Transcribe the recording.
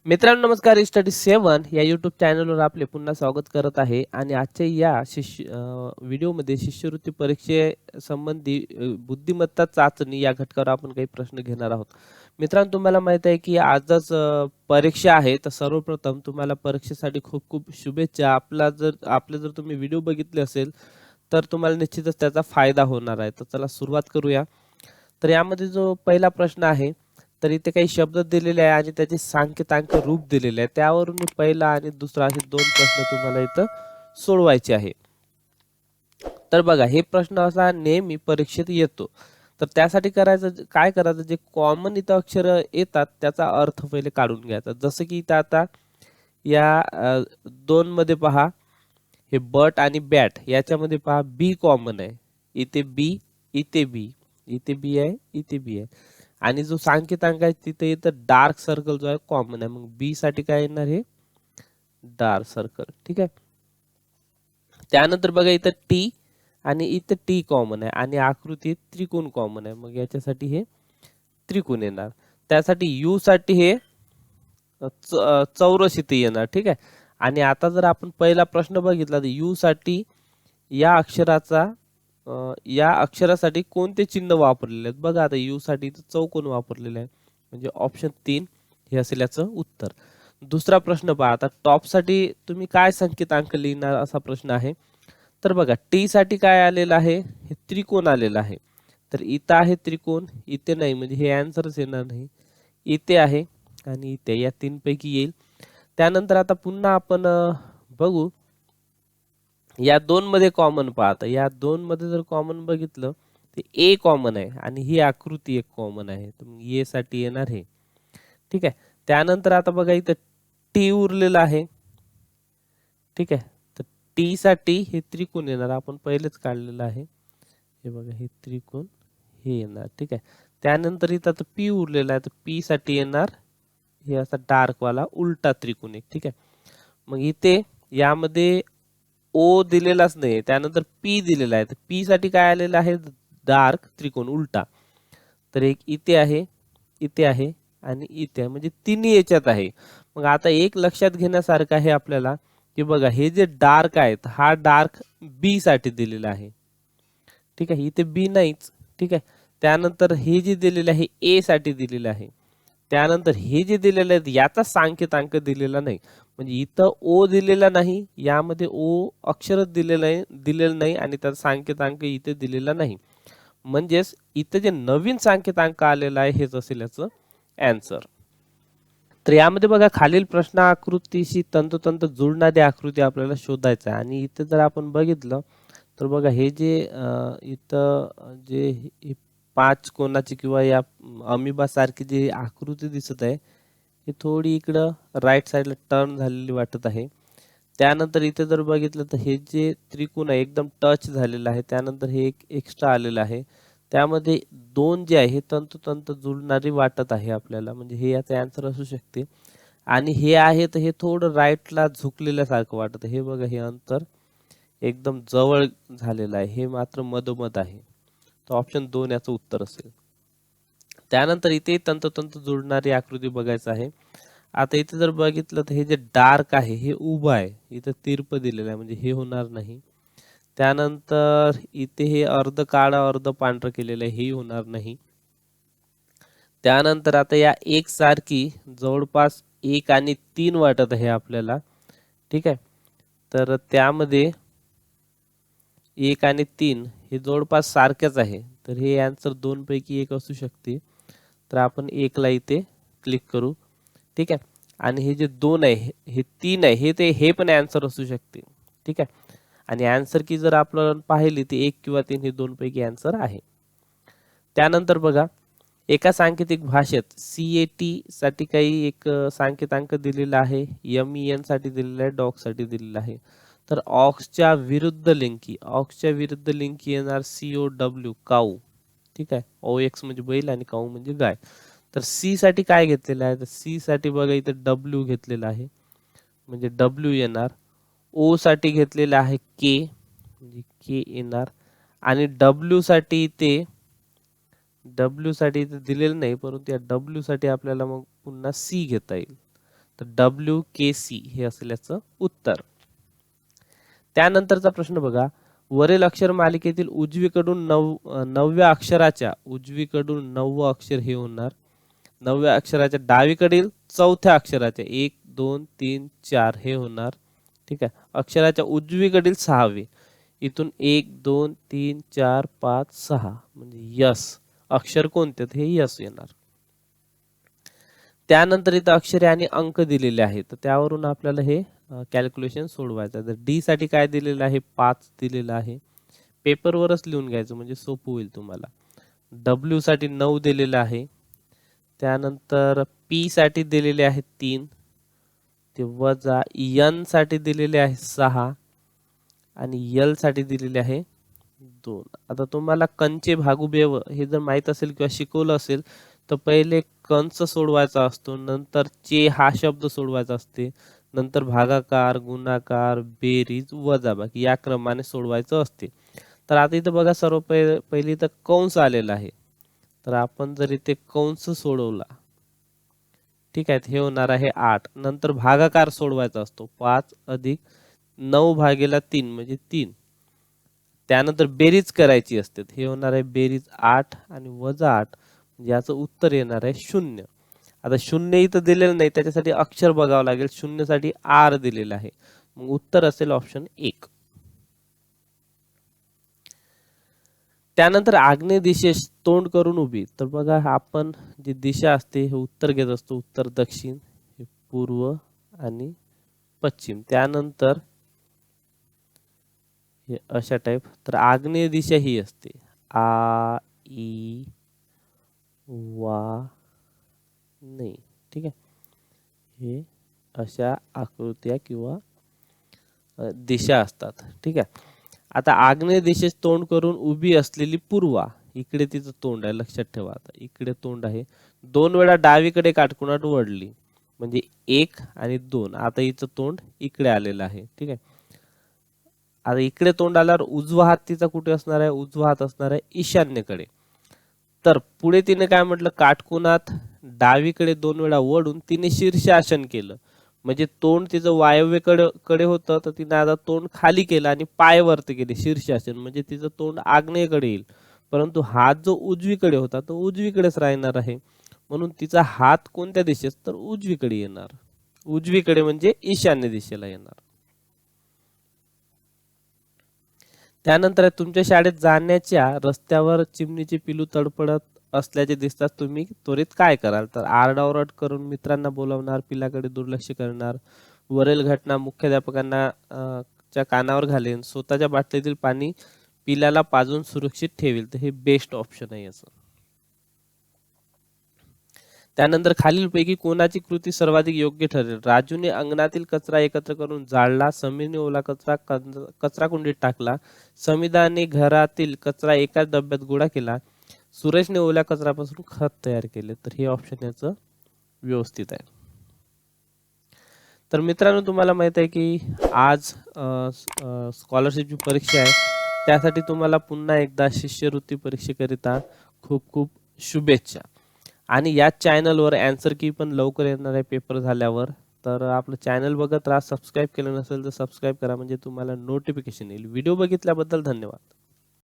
मित्रांनो नमस्कार. स्टडी 7 या यूट्यूब चॅनलवर आपले पुन्हा स्वागत करत आहे आणि आजच्या या व्हिडिओमध्ये शिष्यवृत्ती परीक्षेसंबंधी बुद्धिमत्ता चाचणी या घटकावर आपण काही प्रश्न घेणार आहोत. मित्रांनो तुम्हाला माहित आहे की आजच परीक्षा आहे, तर सर्वप्रथम तुम्हाला परीक्षेसाठी खूप खूप शुभेच्छा. आपले जर तुम्ही व्हिडिओ बघितले असेल तर तुम्हाला निश्चितच त्याचा फायदा होणार आहे. तर चला सुरुवात करूया. तर यामध्ये जो पहिला प्रश्न आहे, तर इथे काही शब्द दिलेले आहे आणि त्याचे सांकेतांक रूप दिलेले आहे. त्यावरून मी पहिला आणि दुसरा असे 2 प्रश्न तुम्हाला इथं सोडवायचे आहे. तर बघा हे प्रश्न असा नेहमी परीक्षेत येतो. तर त्यासाठी काय करायचं, जे कॉमन इथं अक्षर येतात त्याचा अर्थ पहिले काढून घ्यायचा. जसं की इथं आता या 2 मध्ये पहा, हे बट आणि बॅट याच्यामध्ये पहा बी कॉमन आहे. इथे बी, इथे बी, इथे बी आहे, इथे बी आहे. आणि जो सांकेतांक आहे तिथे इथं डार्क सर्कल जो आहे कॉमन आहे. मग बी साठी काय येणार, हे डार्क सर्कल. ठीक आहे. त्यानंतर बघा इथं टी आणि इथं टी कॉमन आहे आणि आकृतीत त्रिकोण कॉमन आहे. मग याच्यासाठी हे त्रिकोण येणार. त्यासाठी यू साठी हे चौरस इथे येणार. ठीक आहे. आणि आता जर आपण पहिला प्रश्न बघितला तर यू साठी या अक्षराचा या अक्षरासाठी कोणते चिन्ह वापरलेले आहेत बघा. आता यू साठी चौकोन वापरलेले आहे, म्हणजे ऑप्शन 3 हे असेल याचं उत्तर. दुसरा प्रश्न पहा. आता टॉप साठी तुम्ही काय संकेतांक लिहिणार असा प्रश्न आहे. तर बघा टी साठी काय आलेलं आहे, हे त्रिकोण आलेलं आहे. तर इथं आहे त्रिकोण, इथे नाही, म्हणजे हे आन्सरच येणार नाही. इथे आहे आणि इथे, या 3 पैकी येईल. त्यानंतर आता पुन्हा आपण बघू या 2 मध्ये कॉमन पाहता. या 2 मध्ये जर कॉमन बघितलं तर ए कॉमन आहे आणि ही आकृती एक कॉमन आहे. तर मग ए साठी येणार हे. ठीक आहे. त्यानंतर आता बघा इथं टी उरलेलं आहे. ठीक आहे. तर टी साठी हे त्रिकोण येणार, आपण पहिलेच काढलेलं आहे. हे बघा हे त्रिकोण हे येणार. ठीक आहे. त्यानंतर इथं आता पी उरलेला आहे, तर पी साठी येणार हे असा डार्क वाला उलटा त्रिकोण एक. ठीक आहे. मग इथे यामध्ये ओ दिलेलाच नाही, त्यानंतर पी दिलेला आहे. तर पी साठी काय आलेलं आहे, डार्क त्रिकोण उलटा. तर एक इथे आहे, इथे आहे आणि इथे आहे, म्हणजे तिन्ही याच्यात आहे. मग आता एक लक्षात घेण्यासारखं आहे आपल्याला की बघा हे जे डार्क आहेत, हा डार्क बी साठी दिलेला आहे. ठीक आहे. इथे बी नाहीच. ठीक आहे. त्यानंतर हे जे दिलेले आहे ए साठी दिलेलं आहे. त्यानंतर हे जे दिलेले आहेत याचा सांकेतांक दिलेला नाही, म्हणजे इथं ओ दिलेला नाही, यामध्ये ओ अक्षरच दिलेलं नाही आणि त्याचा सांकेतांक इथे दिलेला नाही. म्हणजेच इथे जे नवीन सांकेतांक आलेला आहे हेच असेल याचं आन्सर. तर यामध्ये बघा खालील प्रश्न आकृतीशी तंतोतंत जुळणारी आकृती आपल्याला शोधायचं आहे. आणि इथे जर आपण बघितलं तर बघा हे जे इथं जे 5 कोणाची किंवा या अमिबा सारखी जी आकृती दिसत आहे, ही थोडी इकडं राईट साईडला टर्न झालेली वाटत आहे. त्यानंतर इथे जर बघितलं तर हे जे त्रिकोण आहे एकदम टच झालेलं आहे. त्यानंतर हे एक एक्स्ट्रा आलेलं आहे. त्यामध्ये 2 जे आहे हे तंतोतंत जुळणारी वाटत आहे आपल्याला, म्हणजे हे याचा आन्सर असू शकते. आणि हे आहे तर हे थोडं राईटला झुकलेल्यासारखं वाटत. हे बघा हे अंतर एकदम जवळ झालेलं आहे, हे मात्र मधोमध आहे. तर ऑप्शन 2 याचं उत्तर असेल. त्यानंतर इथे तंतोतंत जुळणारी आकृती बघायचं आहे. आता इथे जर बघितलं तर हे जे डार्क आहे हे उभं आहे, इथं तिरप दिलेलं आहे, म्हणजे हे होणार नाही. त्यानंतर इथे हे अर्ध काळं अर्ध पांढरं केलेलं आहे, हे होणार नाही. त्यानंतर आता या एक सारखी जवळपास 1 आणि 3 वाटत आहे आपल्याला. ठीक आहे. तर त्यामध्ये 1 आणि 3 हे जवळपास सारखेच आहे, तर हे आन्सर 2 पैकी एक असू शकते. तर आपण 1 ला इथे क्लिक करू. ठीक आहे. आणि हे जे 2 आहे हे 3 आहे, हे पण आन्सर असू शकते. ठीक आहे. आणि आन्सर की जर आपण पाहिली तर 1 किंवा 3 हे 2 पैकी आन्सर आहे. त्यानंतर बघा एका सांकेतिक भाषेत CAT साठी काही एक सांकेतांक दिलेला आहे, MEN साठी दिलेला आहे, डॉग साठी दिलेला आहे. तर ऑक्सच्या विरुद्ध लिंकी येणार COW काऊ. ठीक आहे. OX म्हणजे बैल आणि काऊ म्हणजे गाय. तर सी साठी काय घेतलेलं आहे, तर सी साठी बघा इथे डब्ल्यू घेतलेला आहे, म्हणजे डब्ल्यू येणार. ओ साठी घेतलेला आहे के, म्हणजे के येणार. आणि डब्ल्यू साठी इथे दिलेलं नाही, परंतु या डब्ल्यू साठी आपल्याला मग पुन्हा सी घेता येईल. तर WKC हे असेल याचं उत्तर. त्यानंतरचा प्रश्न बघा, वरील अक्षर मालिकेतील उजवीकडून 9व्या अक्षराच्या उजवीकडून 9वं अक्षर हे होणार 9व्या अक्षराच्या डावीकडील चौथ्या अक्षराच्या 1 2 3 4 हे होणार. ठीक आहे. अक्षराच्या उजवीकडील 6वे इथून 1 2 3 4 5 6 म्हणजे यस अक्षर कोणते हे यस येणार. त्यानंतर इथं अक्षरे आणि अंक दिलेले आहेत तर त्यावरून आपल्याला हे कॅल्क्युलेशन सोडवायचं आहे. तर डी साठी काय दिलेलं आहे 5 दिलेलं आहे. पेपरवरच लिहून घ्यायचं म्हणजे सोपं होईल तुम्हाला. डब्ल्यू साठी 9 दिलेलं आहे. त्यानंतर पी साठी दिलेले आहे 3 ते वजा एन साठी दिलेले आहे 6 आणि यल साठी दिलेले आहे 2. आता तुम्हाला कंचे भागुबेव हे जर माहित असेल किंवा शिकवलं असेल तर पहिले कंस सोडवायचा असतो, नंतर चे हा शब्द सोडवायचा असते, नंतर भागाकार गुणाकार बेरीज वजाबाकी या क्रमाने सोडवायचं असते. तर आता इथं बघा सर्व पहिले इथं कंस आलेला आहे. तर आपण जर इथे कंस सोडवला ठीक आहे हे होणार आहे 8. नंतर भागाकार सोडवायचा असतो 5 अधिक 9 भागेला 3 म्हणजे 3. त्यानंतर बेरीज करायची असते हे होणार आहे बेरीज 8 आणि वजा 8 याचं उत्तर येणार आहे 0. आता 0 इथं दिलेलं नाही त्याच्यासाठी अक्षर बघावं लागेल. 0 साठी आर दिलेलं आहे मग उत्तर असेल ऑप्शन 1. त्यानंतर आग्नेय दिशेस तोंड करून उभी तर बघा आपण जी दिशा असते हे उत्तर घेत असतो उत्तर दक्षिण हे पूर्व आणि पश्चिम. त्यानंतर हे अशा टाइप तर आग्नेय दिशा ही असते आ ई वा नाही. ठीक आहे हे अशा आकृत्या किंवा दिशा असतात. ठीक आहे. आता आग्नेय दिशेस तोंड करून उभी असलेली पूर्वा इकडे तिचं तोंड आहे लक्षात ठेवा. आता इकडे तोंड आहे 2 वेळा डावीकडे काटकोनात वळली म्हणजे 1 आणि 2. आता हिचं तोंड इकडे आलेलं आहे. ठीक आहे. आता इकडे तोंड आल्यावर उजवा हात तिचा कुठे असणार आहे उजवा हात असणार आहे ईशान्येकडे. तर पुढे तिने काय म्हटलं काटकोनात डावीकडे 2 वेळा वळून तिने शीर्षासन केलं म्हणजे तोंड तिचं वायव्येकडे होतं तर तिने आता तोंड खाली केलं आणि पाय वरती केले शीर्षासन म्हणजे तिचं तोंड आग्नेयकडे येईल. परंतु हात जो उजवीकडे होता तो उजवीकडेच राहणार आहे म्हणून तिचा हात कोणत्या दिशेत तर उजवीकडे येणार. उजवीकडे म्हणजे ईशान्य दिशेला येणार. त्यानंतर तुमच्या शाळेत जाण्याच्या रस्त्यावर चिमणीचे पिलू तडफडत असल्याचे दिसतात तुम्ही त्वरित काय कराल तर आरडाओरड करून मित्रांना बोलावणार पिलाकडे दुर्लक्ष करणार वरील घटना मुख्याध्यापकांना च्या कानावर घालेन स्वतःच्या बाटलीतील पाणी पिल्याला पाजून सुरक्षित ठेवेल तर हे बेस्ट ऑप्शन आहे याचं. त्यानंतर खालीलपैकी कोणाची कृती सर्वाधिक योग्य ठरेल. राजूने अंगणातील कचरा एकत्र करून जाळला, समीरने ओला कचरा कचरा कुंडीत टाकला, समिदाने घरातील कचरा एकाच डब्यात गोळा केला, सुरेशने ओल्या कचऱ्यापासून खत तयार केले तर हे ऑप्शन याचं व्यवस्थित आहे. तर मित्रांनो तुम्हाला माहित आहे की आज स्कॉलरशिपची परीक्षा आहे त्यासाठी तुम्हाला पुन्हा एकदा शिष्यवृत्ती परीक्षेकरिता खूप खूप शुभेच्छा. आणि या चॅनलवर आन्सर की पण लवकर येणार आहे पेपर झाल्यावर. तर आपलं चॅनल बघत राहा. सबस्क्राईब केलं नसेल तर सबस्क्राईब करा म्हणजे तुम्हाला नोटिफिकेशन येईल. व्हिडिओ बघितल्याबद्दल धन्यवाद.